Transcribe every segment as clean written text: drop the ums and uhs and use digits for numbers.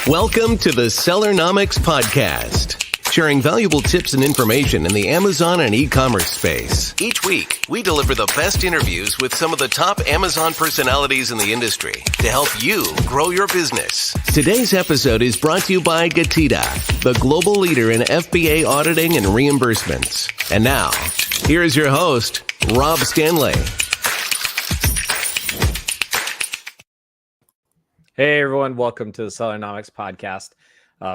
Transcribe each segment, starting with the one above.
Welcome to the Sellernomics Podcast, sharing valuable tips and information in the Amazon and e-commerce space. Each week, we deliver the best interviews with some of the top Amazon personalities in the industry to help you grow your business. Today's episode is brought to you by GETIDA, the global leader in FBA auditing and reimbursements. And now, here is your host, Rob Stanley. Hey everyone, welcome to the Sellernomics Podcast.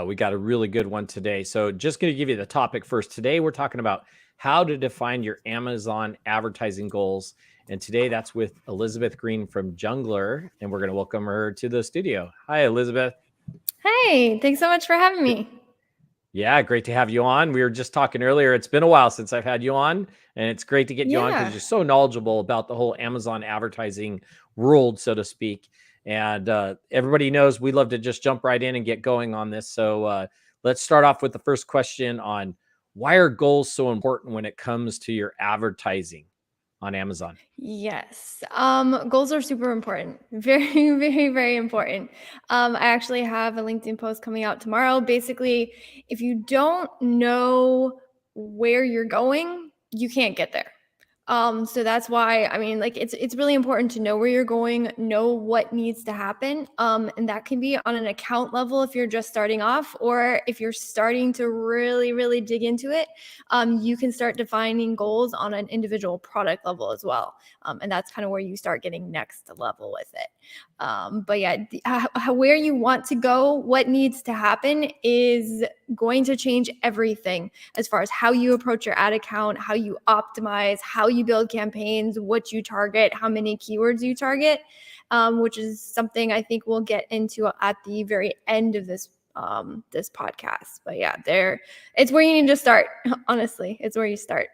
We got a really good one today. So just going to give you the topic first. Today we're talking about how to define your Amazon advertising goals. And today that's with Elizabeth Greene from Junglr. And we're going to welcome her to the studio. Hi, Elizabeth. Hey, thanks so much for having me. Yeah, great to have you on. We were just talking earlier. It's been a while since I've had you on, and it's great to get you on because you're so knowledgeable about the whole Amazon advertising world, so to speak. And everybody knows we love to just jump right in and get going on this. So let's start off with the first question on why are goals so important when it comes to your advertising on Amazon? Yes, goals are super important. Very, very, very important. I actually have a LinkedIn post coming out tomorrow. Basically, if you don't know where you're going, you can't get there. So that's why, it's really important to know where you're going, know what needs to happen. And that can be on an account level if you're just starting off, or if you're starting to really, really dig into it, you can start defining goals on an individual product level as well. And that's kind of where you start getting next level with it. But yeah, where you want to go, what needs to happen is going to change everything as far as how you approach your ad account, how you optimize, how you build campaigns, what you target, how many keywords you target, which is something I think we'll get into at the very end of this podcast. But yeah, it's where you need to start. Honestly, it's where you start.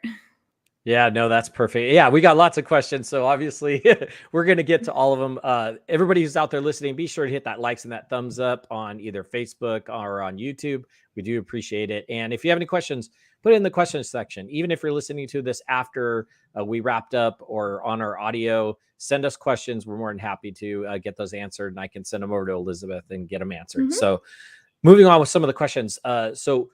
Yeah, no, that's perfect. Yeah, we got lots of questions. So obviously we're going to get to all of them. Everybody who's out there listening, be sure to hit that likes and that thumbs up on either Facebook or on YouTube. We do appreciate it. And if you have any questions, put it in the questions section. Even if you're listening to this after we wrapped up or on our audio, send us questions. We're more than happy to get those answered, and I can send them over to Elizabeth and get them answered. Mm-hmm. So moving on with some of the questions. So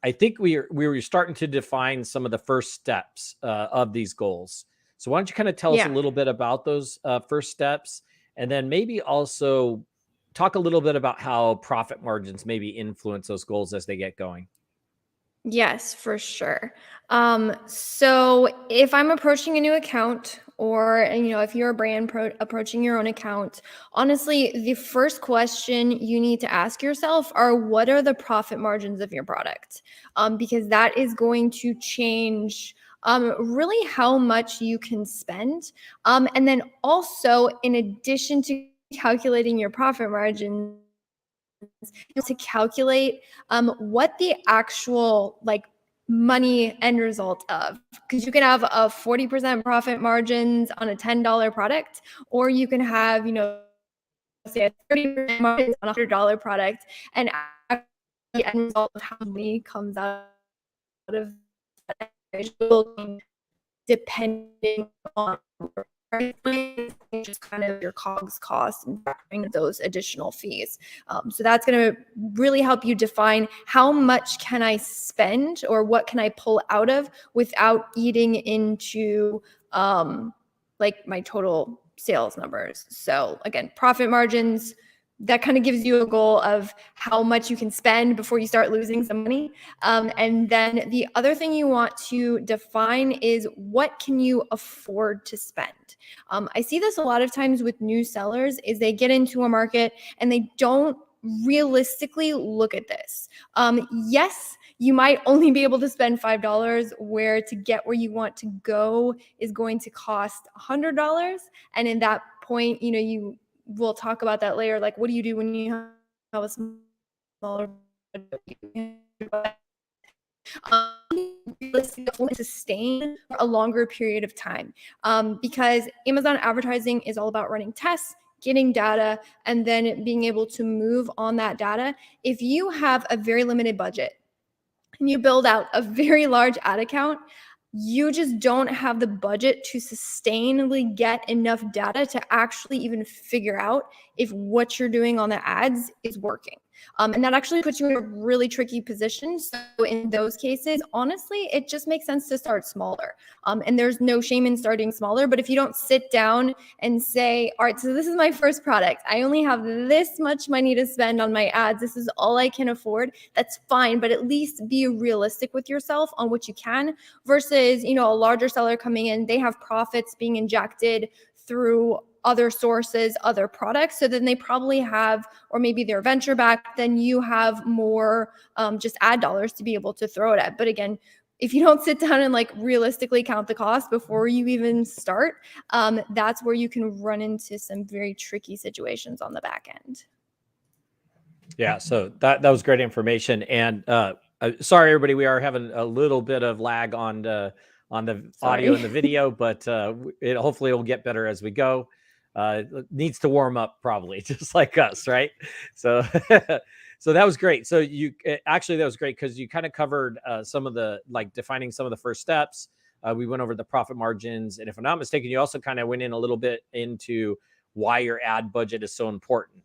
I think we were starting to define some of the first steps of these goals. So why don't you kind of tell us a little bit about those first steps, and then maybe also talk a little bit about how profit margins maybe influence those goals as they get going. Yes, for sure. So if I'm approaching a new account, or, if you're a brand approaching your own account, honestly, the first question you need to ask yourself are, what are the profit margins of your product? Because that is going to change really how much you can spend. And then also, in addition to calculating your profit margin, to calculate what the actual money end result of, because you can have a 40% profit margins on a $10 product, or you can have say a 30% margins on a $100 product, and the end result of how money comes out of that depending on just kind of your COGS costs and factoring those additional fees. So that's going to really help you define how much can I spend, or what can I pull out of without eating into my total sales numbers. So again, profit margins, that kind of gives you a goal of how much you can spend before you start losing some money. And then the other thing you want to define is, what can you afford to spend? I see this a lot of times with new sellers, is they get into a market and they don't realistically look at this. Yes, you might only be able to spend $5, where to get where you want to go is going to cost $100. And in that point, we'll talk about that later. Like, what do you do when you have a smaller sustain for a longer period of time? Because Amazon advertising is all about running tests, getting data, and then being able to move on that data. If you have a very limited budget and you build out a very large ad account, you just don't have the budget to sustainably get enough data to actually even figure out if what you're doing on the ads is working. And that actually puts you in a really tricky position. So in those cases, honestly, it just makes sense to start smaller. And there's no shame in starting smaller. But if you don't sit down and say, all right, so this is my first product, I only have this much money to spend on my ads, this is all I can afford, that's fine. But at least be realistic with yourself on what you can versus, a larger seller coming in, they have profits being injected through other sources, other products. So then they probably have, or maybe they're venture backed, then you have more just ad dollars to be able to throw it at. But again, if you don't sit down and like realistically count the cost before you even start, that's where you can run into some very tricky situations on the back end. Yeah, so that was great information. And sorry, everybody, we are having a little bit of lag on the audio and the video, but it hopefully will get better as we go. It needs to warm up probably, just like us, right? So so that was great. So that was great because you kind of covered some of the, like, defining some of the first steps. We went over the profit margins, and if I'm not mistaken, you also kind of went in a little bit into why your ad budget is so important.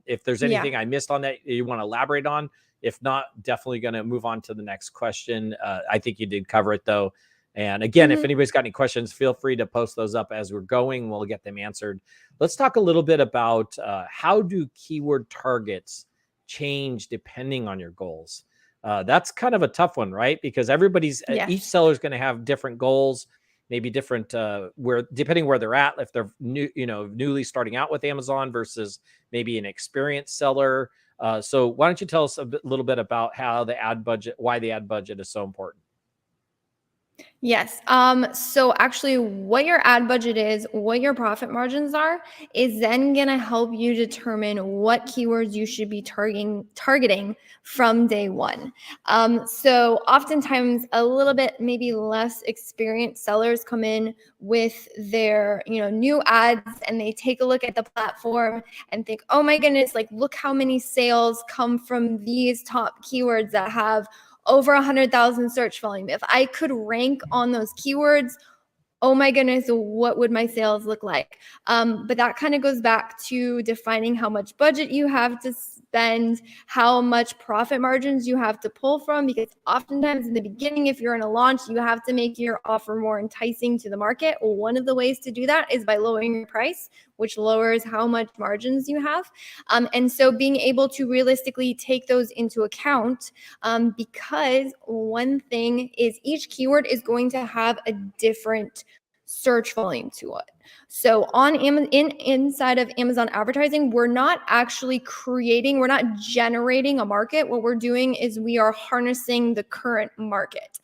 If there's anything I missed on that you want to elaborate on, if not, definitely going to move on to the next question. I think you did cover it though. And again, if anybody's got any questions, feel free to post those up as we're going. We'll get them answered. Let's talk a little bit about how do keyword targets change depending on your goals? That's kind of a tough one, right? Because each seller is going to have different goals, maybe different depending where they're at. If they're newly starting out with Amazon versus maybe an experienced seller. So why don't you tell us little bit about why the ad budget is so important? Yes. So actually what your ad budget is, what your profit margins are, is then going to help you determine what keywords you should be targeting from day one. So oftentimes a little bit, maybe less experienced sellers come in with their, new ads, and they take a look at the platform and think, oh my goodness, like, look how many sales come from these top keywords that have over 100,000 search volume. If I could rank on those keywords, oh my goodness, what would my sales look like? But that kind of goes back to defining how much budget you have to spend, how much profit margins you have to pull from, because oftentimes in the beginning, if you're in a launch, you have to make your offer more enticing to the market. One of the ways to do that is by lowering your price, which lowers how much margins you have. And so being able to realistically take those into account, because one thing is each keyword is going to have a different search volume to it. So inside of Amazon advertising, we're not generating a market. What we're doing is we are harnessing the current market.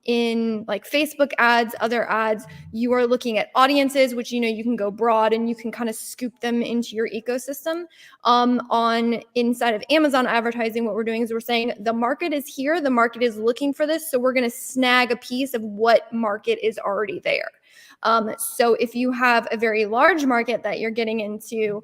In like Facebook ads, other ads, you are looking at audiences, which, you can go broad and you can kind of scoop them into your ecosystem. On inside of Amazon advertising, what we're doing is we're saying the market is here, the market is looking for this, so we're going to snag a piece of what market is already there. So if you have a very large market that you're getting into,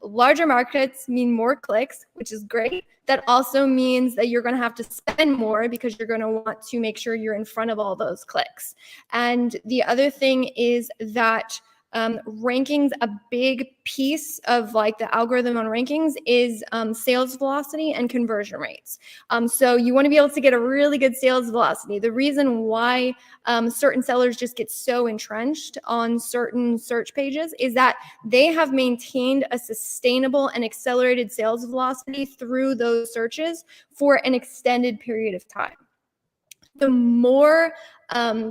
larger markets mean more clicks, which is great. That also means that you're going to have to spend more because you're going to want to make sure you're in front of all those clicks. And the other thing is that rankings, a big piece of like the algorithm on rankings is sales velocity and conversion rates. So you want to be able to get a really good sales velocity. The reason why certain sellers just get so entrenched on certain search pages is that they have maintained a sustainable and accelerated sales velocity through those searches for an extended period of time. The more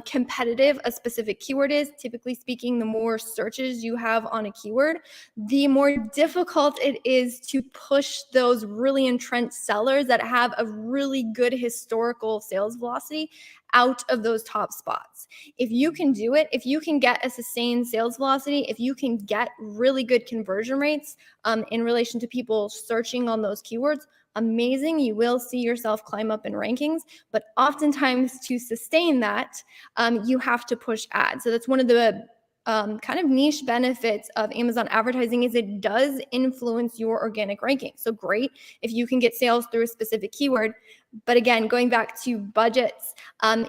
competitive a specific keyword is, typically speaking, the more searches you have on a keyword, the more difficult it is to push those really entrenched sellers that have a really good historical sales velocity out of those top spots. If you can do it, if you can get a sustained sales velocity, if you can get really good conversion rates in relation to people searching on those keywords, amazing. You will see yourself climb up in rankings, but oftentimes to sustain that, you have to push ads. So that's one of the kind of niche benefits of Amazon advertising is it does influence your organic ranking. So great if you can get sales through a specific keyword, But again, going back to budgets,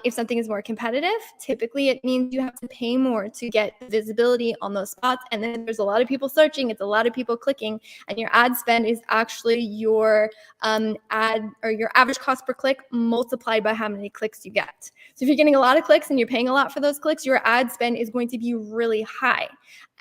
if something is more competitive, typically it means you have to pay more to get visibility on those spots. And then there's a lot of people searching, it's a lot of people clicking, and your ad spend is actually your ad or your average cost per click multiplied by how many clicks you get. So if you're getting a lot of clicks and you're paying a lot for those clicks, your ad spend is going to be really high.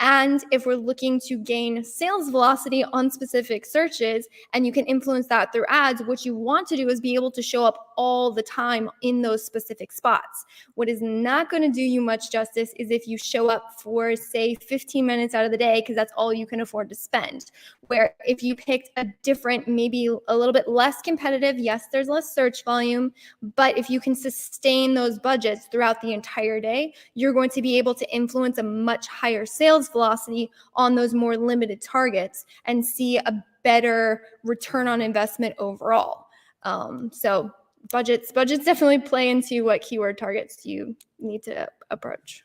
And if we're looking to gain sales velocity on specific searches, and you can influence that through ads, what you want to do is be able to show up all the time in those specific spots. What is not going to do you much justice is if you show up for, say, 15 minutes out of the day, because that's all you can afford to spend. Where if you picked a different, maybe a little bit less competitive, yes, there's less search volume, but if you can sustain those budgets throughout the entire day, you're going to be able to influence a much higher sales velocity on those more limited targets and see a better return on investment overall. So budgets definitely play into what keyword targets you need to approach.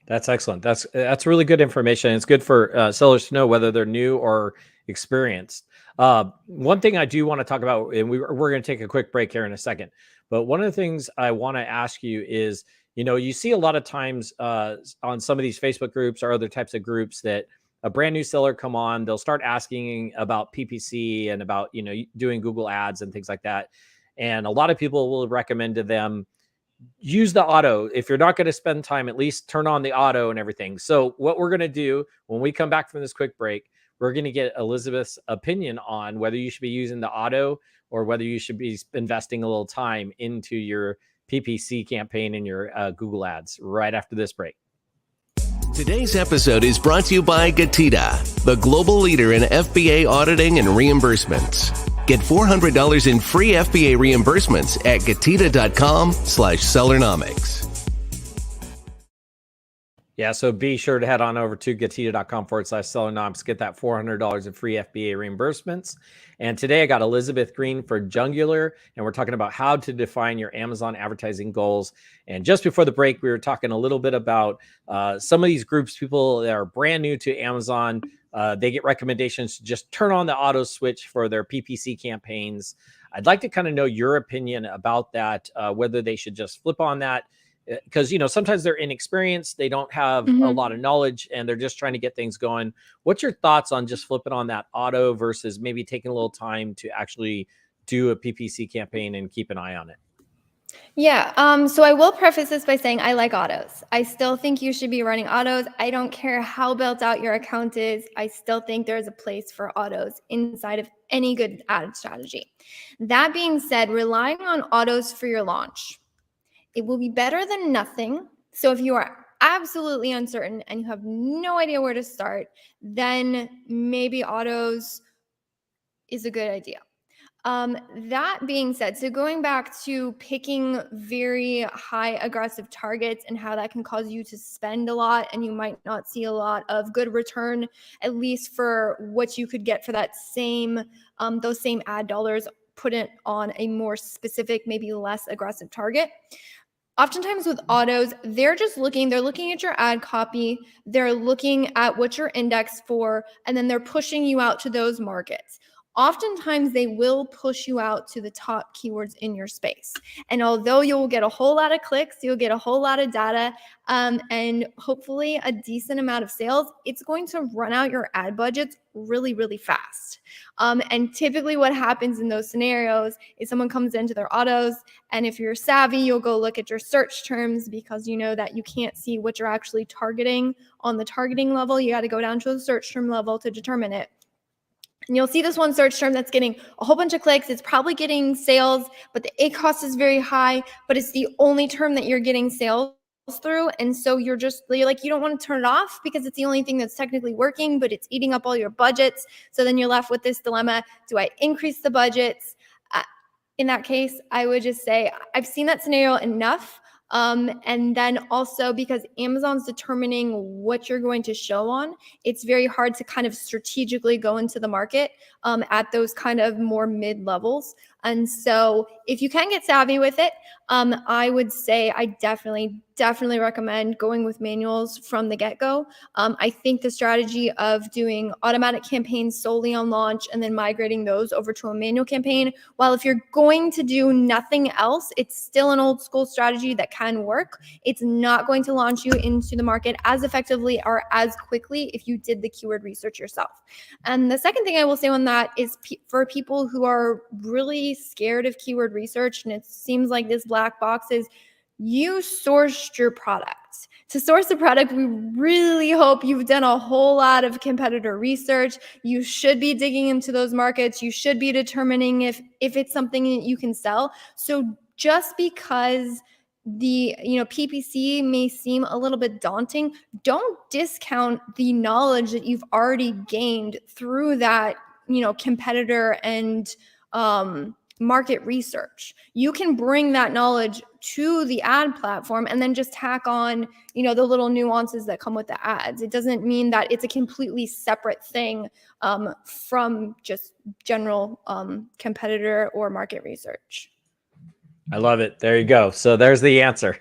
That's excellent. That's really good information. It's good for sellers to know whether they're new or experienced. One thing I do want to talk about, and we're going to take a quick break here in a second, but one of the things I want to ask you is, you see a lot of times on some of these Facebook groups or other types of groups that a brand new seller come on, they'll start asking about PPC and about, doing Google ads and things like that. And a lot of people will recommend to them, use the auto. If you're not going to spend time, at least turn on the auto and everything. So what we're going to do when we come back from this quick break, we're going to get Elizabeth's opinion on whether you should be using the auto or whether you should be investing a little time into your PPC campaign and your Google ads right after this break. Today's episode is brought to you by GETIDA, the global leader in FBA auditing and reimbursements. Get $400 in free FBA reimbursements at GETIDA.com/Sellernomics. Yeah, so be sure to head on over to GETIDA.com/Sellernomics, get that $400 in free FBA reimbursements. And today I got Elizabeth Greene for Junglr, and we're talking about how to define your Amazon advertising goals. And just before the break, we were talking a little bit about some of these groups, people that are brand new to Amazon. They get recommendations to just turn on the auto switch for their PPC campaigns. I'd like to kind of know your opinion about that, whether they should just flip on that. Because, sometimes they're inexperienced, they don't have a lot of knowledge, and they're just trying to get things going. What's your thoughts on just flipping on that auto versus maybe taking a little time to actually do a PPC campaign and keep an eye on it? Yeah, so I will preface this by saying I like autos. I still think you should be running autos. I don't care how built out your account is. I still think there's a place for autos inside of any good ad strategy. That being said, relying on autos for your launch, it will be better than nothing. So if you are absolutely uncertain and you have no idea where to start, then maybe autos is a good idea. That being said, so going back to picking very high aggressive targets and how that can cause you to spend a lot and you might not see a lot of good return, at least for what you could get for that same, those same ad dollars, put it on a more specific, maybe less aggressive target. Oftentimes with autos, they're looking at your ad copy, they're looking at what you're indexed for, and then they're pushing you out to those markets. Oftentimes they will push you out to the top keywords in your space. And although you'll get a whole lot of clicks, you'll get a whole lot of data, and hopefully a decent amount of sales, it's going to run out your ad budgets really, really fast. And typically what happens in those scenarios is someone comes into their autos, and if you're savvy, you'll go look at your search terms because you know that you can't see what you're actually targeting on the targeting level. You got to go down to the search term level to determine it. And you'll see this one search term that's getting a whole bunch of clicks. It's probably getting sales, but the ACoS is very high, but it's the only term that you're getting sales through. And so you're like, you don't want to turn it off because it's the only thing that's technically working, but it's eating up all your budgets. So then you're left with this dilemma. Do I increase the budgets? In that case, I would just say, I've seen that scenario enough. And then also because Amazon's determining what you're going to show on, it's very hard to kind of strategically go into the market at those kind of more mid levels. And so if you can get savvy with it, I would say I definitely recommend going with manuals from the get-go. I think the strategy of doing automatic campaigns solely on launch and then migrating those over to a manual campaign, while if you're going to do nothing else, it's still an old school strategy that can work. It's not going to launch you into the market as effectively or as quickly if you did the keyword research yourself. And the second thing I will say on that is for people who are really scared of keyword research, and it seems like this black box, is you sourced your product. To source the product, we really hope you've done a whole lot of competitor research. You should be digging into those markets. You should be determining if it's something that you can sell. So just because the PPC may seem a little bit daunting, don't discount the knowledge that you've already gained through that competitor and market research. You can bring that knowledge to the ad platform and then just tack on the little nuances that come with the ads. It doesn't mean that it's a completely separate thing from just general competitor or market research. I love it. There you go. So there's the answer.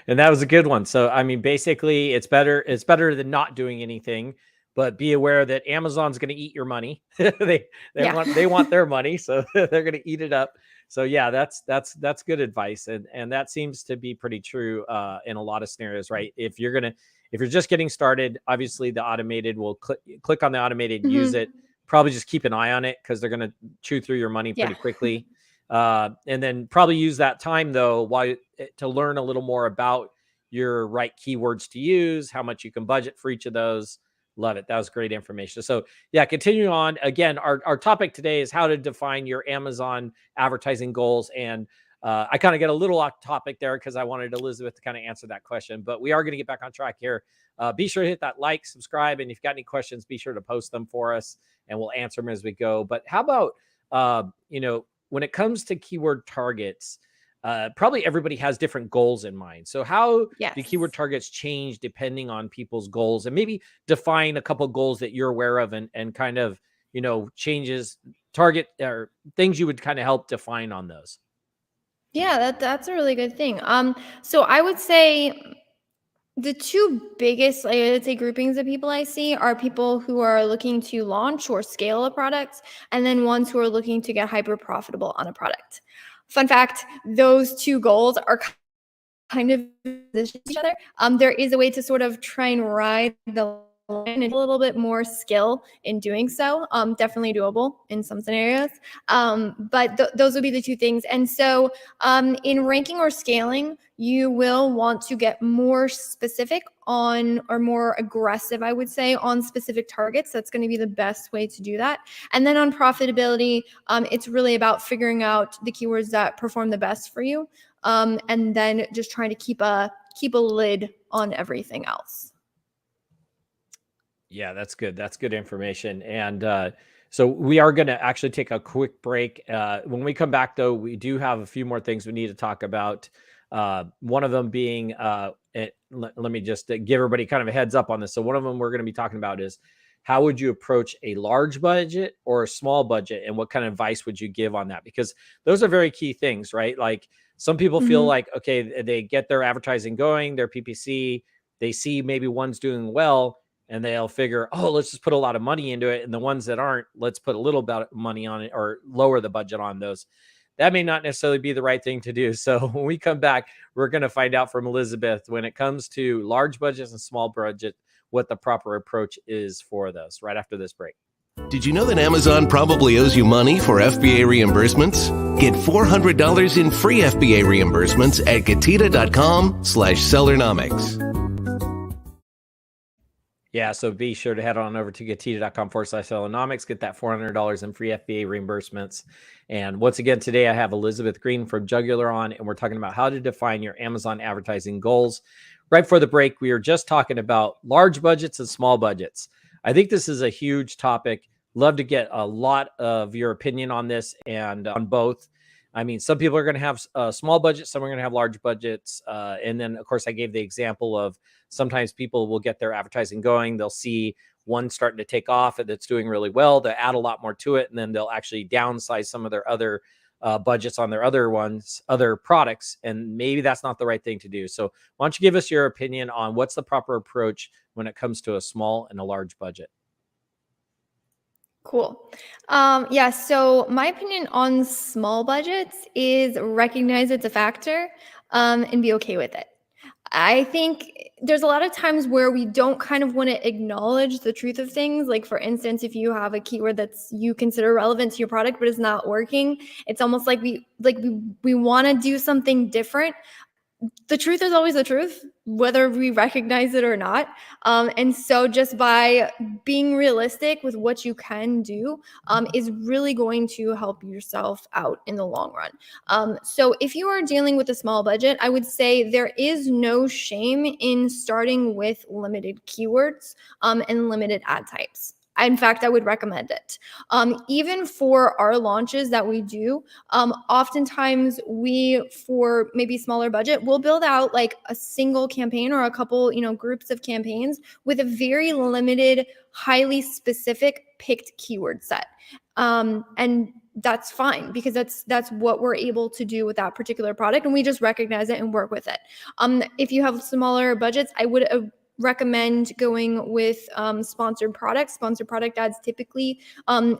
And that was a good one. So, I mean, basically it's better than not doing anything, but be aware that Amazon's going to eat your money. they want their money. So they're going to eat it up. So yeah, that's good advice. And that seems to be pretty true in a lot of scenarios, right? If you're just getting started, obviously the automated will click on the automated, use it, probably just keep an eye on it because they're going to chew through your money pretty quickly. And then probably use that time though, to learn a little more about your right keywords to use, how much you can budget for each of those. Love it. That was great information. So yeah, continuing on again, our topic today is how to define your Amazon advertising goals. And I kind of get a little off topic there because I wanted Elizabeth to kind of answer that question, but we are going to get back on track here. Be sure to hit that like, subscribe, and if you've got any questions, be sure to post them for us and we'll answer them as we go. But how about, when it comes to keyword targets, probably everybody has different goals in mind. So how do keyword targets change depending on people's goals? And maybe define a couple of goals that you're aware of and kind of, changes target or things you would kind of help define on those. Yeah, that's a really good thing. So I would say the two biggest, let's say, groupings of people I see are people who are looking to launch or scale a product, and then ones who are looking to get hyper profitable on a product. Fun fact, those two goals are kind of each other. There is a way to sort of try and ride the line and a little bit more skill in doing so. Definitely doable in some scenarios. But those would be the two things. And so in ranking or scaling, you will want to get more specific on, or more aggressive, I would say, on specific targets. That's going to be the best way to do that. And then on profitability, it's really about figuring out the keywords that perform the best for you. And then just trying to keep a lid on everything else. Yeah, that's good. That's good information. And so we are going to actually take a quick break. When we come back, though, we do have a few more things we need to talk about. One of them being, let me just give everybody kind of a heads up on this. So one of them we're going to be talking about is how would you approach a large budget or a small budget, and what kind of advice would you give on that? Because those are very key things, right? Like some people feel like, okay, they get their advertising going, their PPC, they see maybe one's doing well, and they'll figure, oh, let's just put a lot of money into it. And the ones that aren't, let's put a little bit of money on it or lower the budget on those. That may not necessarily be the right thing to do. So when we come back, we're going to find out from Elizabeth when it comes to large budgets and small budget, what the proper approach is for those right after this break. Did you know that Amazon probably owes you money for FBA reimbursements? Get $400 in free FBA reimbursements at GETIDA.com/Sellernomics. Yeah, so be sure to head on over to GETIDA.com/Sellernomics, get that $400 in free FBA reimbursements. And once again, today I have Elizabeth Greene from Junglr on, and we're talking about how to define your Amazon advertising goals. Right before the break, we were just talking about large budgets and small budgets. I think this is a huge topic. Love to get a lot of your opinion on this and on both. I mean, some people are going to have small budgets, some are going to have large budgets. And then, of course, I gave the example of sometimes people will get their advertising going. They'll see one starting to take off and that's doing really well. They'll add a lot more to it, and then they'll actually downsize some of their other budgets on their other products, and maybe that's not the right thing to do. So why don't you give us your opinion on what's the proper approach when it comes to a small and a large budget? Cool. Yeah, so my opinion on small budgets is recognize it's a factor, and be okay with it. I think there's a lot of times where we don't kind of want to acknowledge the truth of things. Like, for instance, if you have a keyword that's you consider relevant to your product but is not working, it's almost like we want to do something different. The truth is always the truth, whether we recognize it or not. And so just by being realistic with what you can do is really going to help yourself out in the long run. So if you are dealing with a small budget, I would say there is no shame in starting with limited keywords and limited ad types. In fact, I would recommend it. Even for our launches that we do, oftentimes for maybe smaller budget, we'll build out like a single campaign or a couple, groups of campaigns with a very limited, highly specific picked keyword set. And that's fine because that's what we're able to do with that particular product, and we just recognize it and work with it. If you have smaller budgets, I would recommend going with sponsored products. Sponsored product ads typically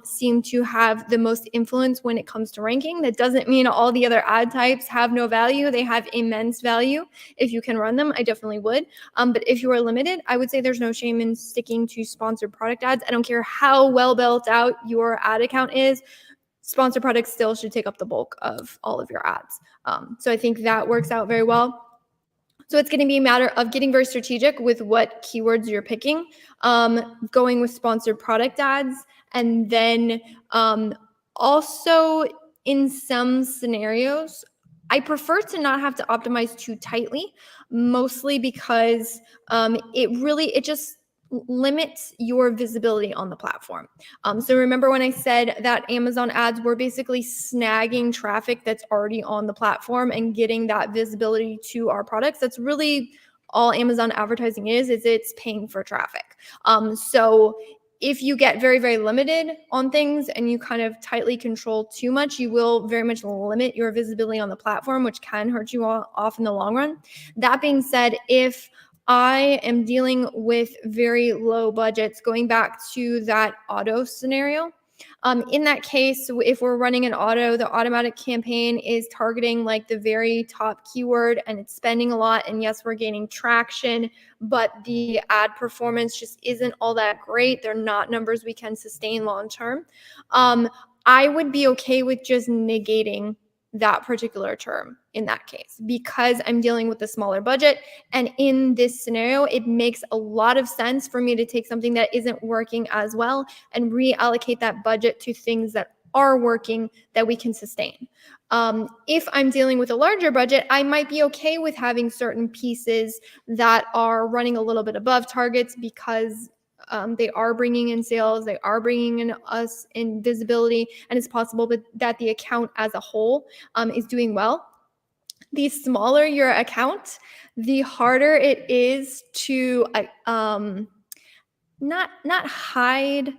seem to have the most influence when it comes to ranking. That doesn't mean all the other ad types have no value. They have immense value. If you can run them, I definitely would. But if you are limited, I would say there's no shame in sticking to sponsored product ads. I don't care how well built out your ad account is. Sponsored products still should take up the bulk of all of your ads. So I think that works out very well. So it's going to be a matter of getting very strategic with what keywords you're picking, going with sponsored product ads, and then also in some scenarios, I prefer to not have to optimize too tightly, mostly because it just limits your visibility on the platform. So remember when I said that Amazon ads were basically snagging traffic that's already on the platform and getting that visibility to our products? That's really all Amazon advertising is it's paying for traffic. So if you get very, very limited on things and you kind of tightly control too much, you will very much limit your visibility on the platform, which can hurt you off in the long run. That being said, if I am dealing with very low budgets, going back to that auto scenario. In that case, if we're running an auto, the automatic campaign is targeting like the very top keyword and it's spending a lot. And yes, we're gaining traction, but the ad performance just isn't all that great. They're not numbers we can sustain long term. I would be okay with just negating that particular term in that case because I'm dealing with a smaller budget. And in this scenario, it makes a lot of sense for me to take something that isn't working as well and reallocate that budget to things that are working that we can sustain. If I'm dealing with a larger budget, I might be okay with having certain pieces that are running a little bit above targets because they are bringing in sales, they are bringing in us in visibility, and it's possible that the account as a whole is doing well. The smaller your account, the harder it is to not hide,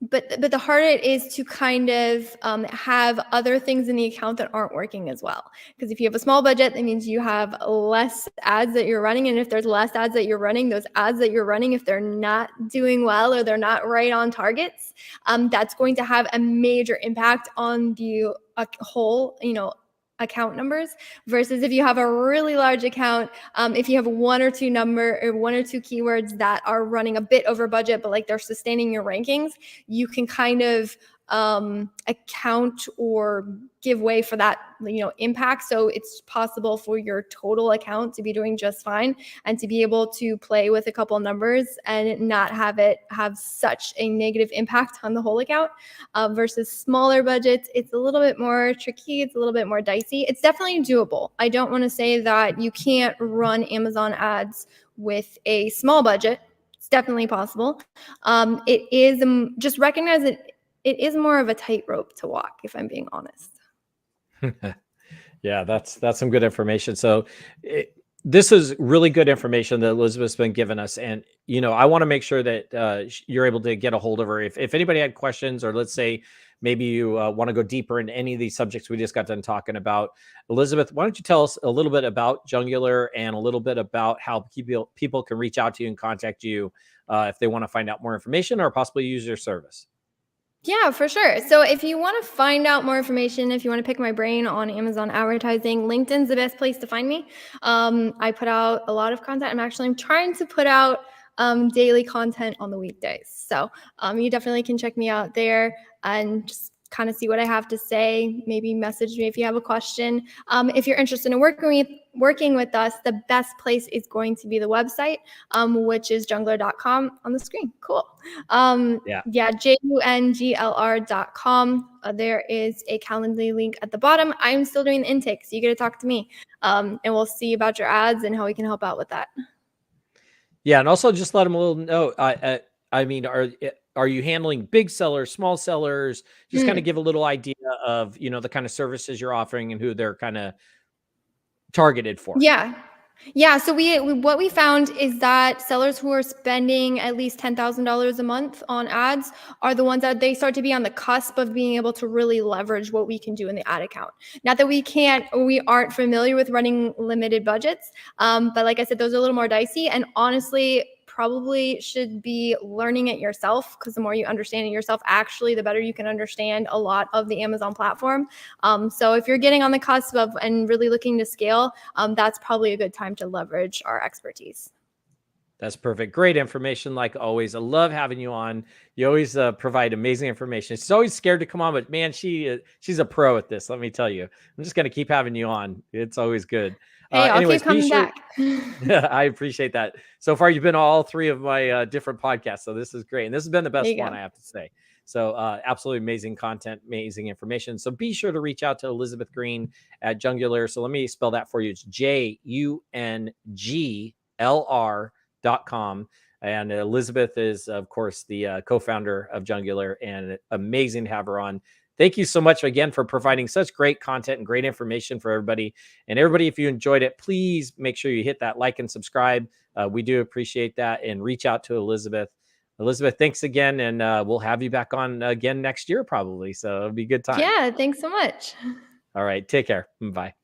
but the harder it is to kind of have other things in the account that aren't working as well. Because if you have a small budget, that means you have less ads that you're running. And if there's less ads that you're running, those ads that you're running, if they're not doing well or they're not right on targets, that's going to have a major impact on the whole, account numbers versus if you have a really large account, if you have one or two keywords that are running a bit over budget, but like they're sustaining your rankings, you can kind of account or give way for that, impact. So it's possible for your total account to be doing just fine and to be able to play with a couple numbers and not have it have such a negative impact on the whole account versus smaller budgets. It's a little bit more tricky. It's a little bit more dicey. It's definitely doable. I don't want to say that you can't run Amazon ads with a small budget. It's definitely possible. It is just recognize that it is more of a tightrope to walk, if I'm being honest. Yeah, that's some good information. So this is really good information that Elizabeth's been giving us. And, I want to make sure that you're able to get a hold of her. If anybody had questions, or let's say maybe you want to go deeper into any of these subjects we just got done talking about. Elizabeth, why don't you tell us a little bit about Junglr and a little bit about how people can reach out to you and contact you if they want to find out more information or possibly use your service? Yeah, for sure. So if you want to find out more information, if you want to pick my brain on Amazon advertising, LinkedIn's the best place to find me. I put out a lot of content. I'm trying to put out daily content on the weekdays. So you definitely can check me out there and just kind of see what I have to say. Maybe message me if you have a question. If you're interested in working with us, the best place is going to be the website, which is junglr.com on the screen. Cool. junglr.com. There is a Calendly link at the bottom. I'm still doing the intake, so you get to talk to me, and we'll see about your ads and how we can help out with that. Yeah, and also just let them a little know. I mean, are you handling big sellers, small sellers? Just kind of give a little idea of, the kind of services you're offering and who they're kind of targeted for. Yeah. So what we found is that sellers who are spending at least $10,000 a month on ads are the ones that they start to be on the cusp of being able to really leverage what we can do in the ad account. Not that we aren't familiar with running limited budgets, but like I said, those are a little more dicey, and honestly, probably should be learning it yourself, because the more you understand it yourself, actually, the better you can understand a lot of the Amazon platform. So if you're getting on the cusp of and really looking to scale, that's probably a good time to leverage our expertise. That's perfect. Great information, like always. I love having you on. You always provide amazing information. She's always scared to come on, but man, she's a pro at this. Let me tell you. I'm just going to keep having you on. It's always good. Hey, I'll keep coming back. I appreciate that. So far, you've been on all three of my different podcasts, so this is great. And this has been the best one, I have to say. So absolutely amazing content, amazing information. So be sure to reach out to Elizabeth Greene at Junglr. So let me spell that for you. It's JUNGLR.com. And Elizabeth is, of course, the co-founder of Junglr, and amazing to have her on. Thank you so much again for providing such great content and great information for everybody. And everybody, if you enjoyed it, please make sure you hit that like and subscribe. We do appreciate that, and reach out to Elizabeth. Elizabeth, thanks again. And we'll have you back on again next year, probably. So it'll be a good time. Yeah, thanks so much. All right. Take care. Bye.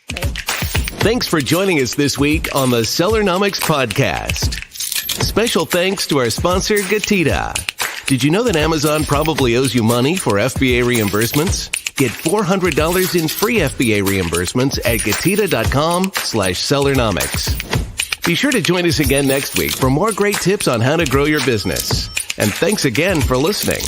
Thanks for joining us this week on the Sellernomics Podcast. Special thanks to our sponsor, GETIDA. Did you know that Amazon probably owes you money for FBA reimbursements? Get $400 in free FBA reimbursements at GETIDA.com/Sellernomics. Be sure to join us again next week for more great tips on how to grow your business. And thanks again for listening.